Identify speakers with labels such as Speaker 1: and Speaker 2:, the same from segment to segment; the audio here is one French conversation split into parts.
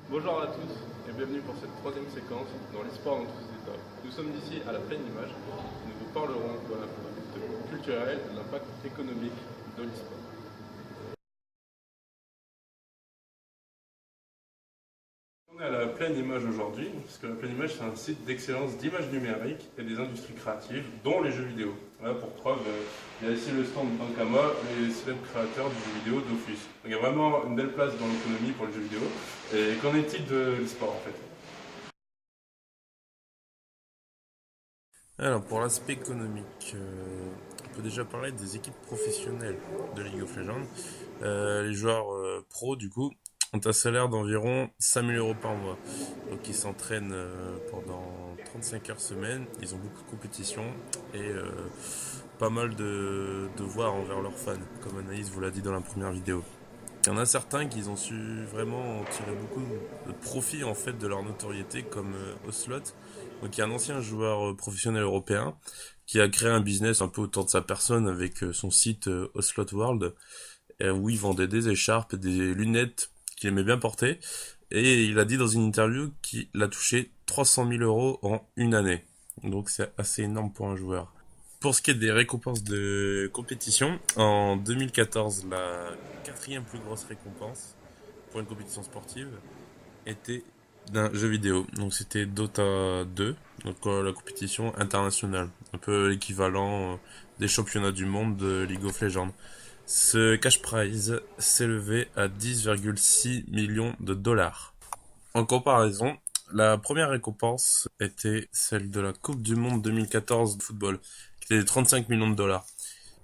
Speaker 1: Bonjour à tous et bienvenue pour cette troisième séquence dans l'e-sport dans tous ses états. Nous sommes ici à la Pleine Image et nous vous parlerons de l'impact culturel et de l'impact économique de l'e-sport. On est à la Pleine Image aujourd'hui, parce que la Pleine Image c'est un site d'excellence d'image numérique et des industries créatives, dont les jeux vidéo. Voilà, pour preuve, il y a ici le stand d'Ankama, les célèbres créateurs du jeu vidéo Dofus. Donc il y a vraiment une belle place dans l'économie pour le jeu vidéo. Et qu'en est-il de l'e-sport en fait?
Speaker 2: Alors, pour l'aspect économique, on peut déjà parler des équipes professionnelles de League of Legends. Les joueurs pros, du coup, ont un salaire d'environ 5 000 € par mois. Donc, ils s'entraînent pendant 35 heures semaine. Ils ont beaucoup de compétitions et pas mal de devoirs envers leurs fans, comme Anaïs vous l'a dit dans la première vidéo. Il y en a certains qui ont su vraiment tirer beaucoup de profit en fait de leur notoriété, comme Ocelot. Donc il y a un ancien joueur professionnel européen qui a créé un business un peu autour de sa personne avec son site Ocelot World, où il vendait des écharpes, des lunettes qu'il aimait bien porter. Et il a dit dans une interview qu'il a touché 300 000 € en une année. Donc c'est assez énorme pour un joueur. Pour ce qui est des récompenses de compétition, en 2014, la quatrième plus grosse récompense pour une compétition sportive était d'un jeu vidéo. Donc c'était Dota 2, donc la compétition internationale, un peu l'équivalent des championnats du monde de League of Legends. Ce cash prize s'élevait à 10,6 millions de dollars. En comparaison, la première récompense était celle de la Coupe du Monde 2014 de football, qui était de 35 millions de dollars.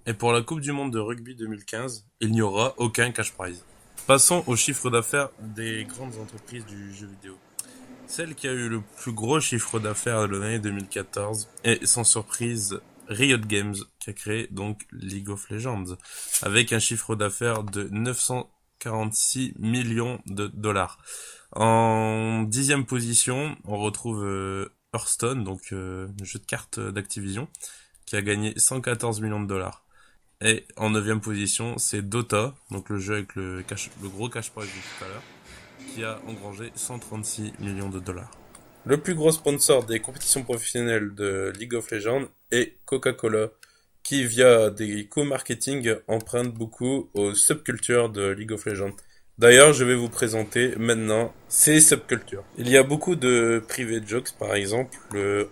Speaker 2: Et pour la Coupe du Monde de rugby 2015, il n'y aura aucun cash prize. Passons au chiffre d'affaires des grandes entreprises du jeu vidéo. Celle qui a eu le plus gros chiffre d'affaires de l'année 2014 est sans surprise Riot Games, qui a créé donc League of Legends, avec un chiffre d'affaires de 946 millions de dollars. En 10e position, on retrouve Hearthstone, donc le jeu de cartes d'Activision, qui a gagné 114 millions de dollars. Et en 9e position, c'est Dota, donc le jeu avec le gros cash prize de tout à l'heure, qui a engrangé 136 millions de dollars. Le plus gros sponsor des compétitions professionnelles de League of Legends est Coca-Cola, qui via des co-marketing emprunte beaucoup aux subcultures de League of Legends. D'ailleurs, je vais vous présenter maintenant ces subcultures. Il y a beaucoup de private jokes, par exemple,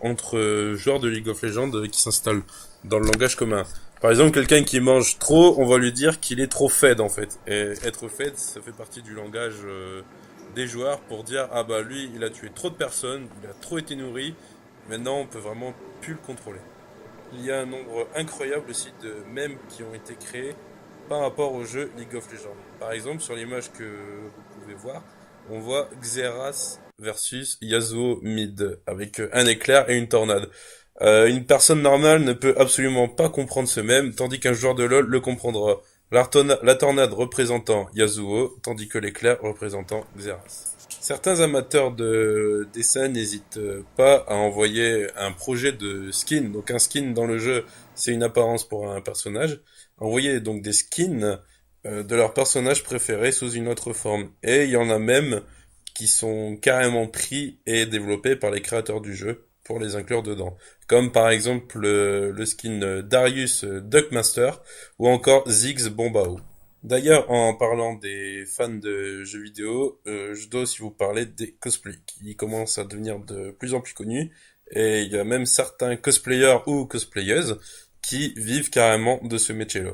Speaker 2: entre joueurs de League of Legends qui s'installent dans le langage commun. Par exemple, quelqu'un qui mange trop, on va lui dire qu'il est trop fed en fait. Et être fed, ça fait partie du langage des joueurs pour dire ah bah lui il a tué trop de personnes, il a trop été nourri, maintenant on peut vraiment plus le contrôler. Il y a un nombre incroyable aussi de mèmes qui ont été créés par rapport au jeu League of Legends. Par exemple, sur l'image que vous pouvez voir, on voit Xerath versus Yasuo mid, avec un éclair et une tornade. Une personne normale ne peut absolument pas comprendre ce mème, tandis qu'un joueur de LoL le comprendra. La tornade représentant Yasuo, tandis que l'éclair représentant Xerath. Certains amateurs de dessin n'hésitent pas à envoyer un projet de skin. Donc un skin dans le jeu, c'est une apparence pour un personnage. Envoyer donc des skins de leur personnage préféré sous une autre forme. Et il y en a même qui sont carrément pris et développés par les créateurs du jeu pour les inclure dedans. Comme par exemple le skin Darius Duckmaster ou encore Ziggs Bombao. D'ailleurs, en parlant des fans de jeux vidéo, je dois aussi vous parler des cosplays qui commencent à devenir de plus en plus connus. Et il y a même certains cosplayers ou cosplayeuses qui vivent carrément de ce métier-là.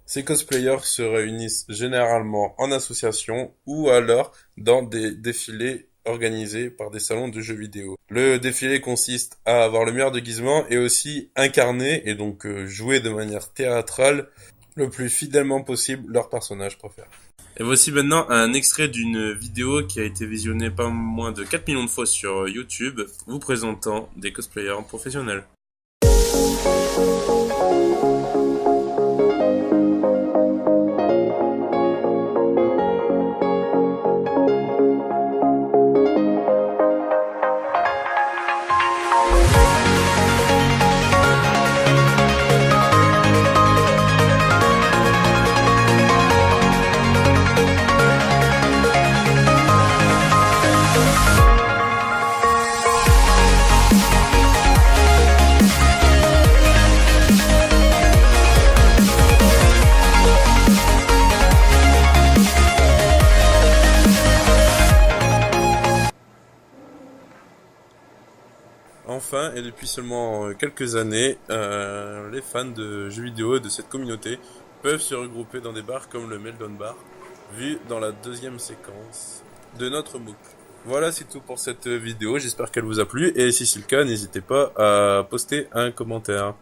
Speaker 2: Ces cosplayers se réunissent généralement en association ou alors dans des défilés organisés par des salons de jeux vidéo. Le défilé consiste à avoir le meilleur déguisement et aussi incarner et donc jouer de manière théâtrale le plus fidèlement possible leur personnage préféré. Et voici maintenant un extrait d'une vidéo qui a été visionnée pas moins de 4 millions de fois sur YouTube, vous présentant des cosplayers professionnels. Enfin, et depuis seulement quelques années, les fans de jeux vidéo et de cette communauté peuvent se regrouper dans des bars comme le Meldon Bar, vu dans la deuxième séquence de notre MOOC. Voilà, c'est tout pour cette vidéo, j'espère qu'elle vous a plu, et si c'est le cas, n'hésitez pas à poster un commentaire.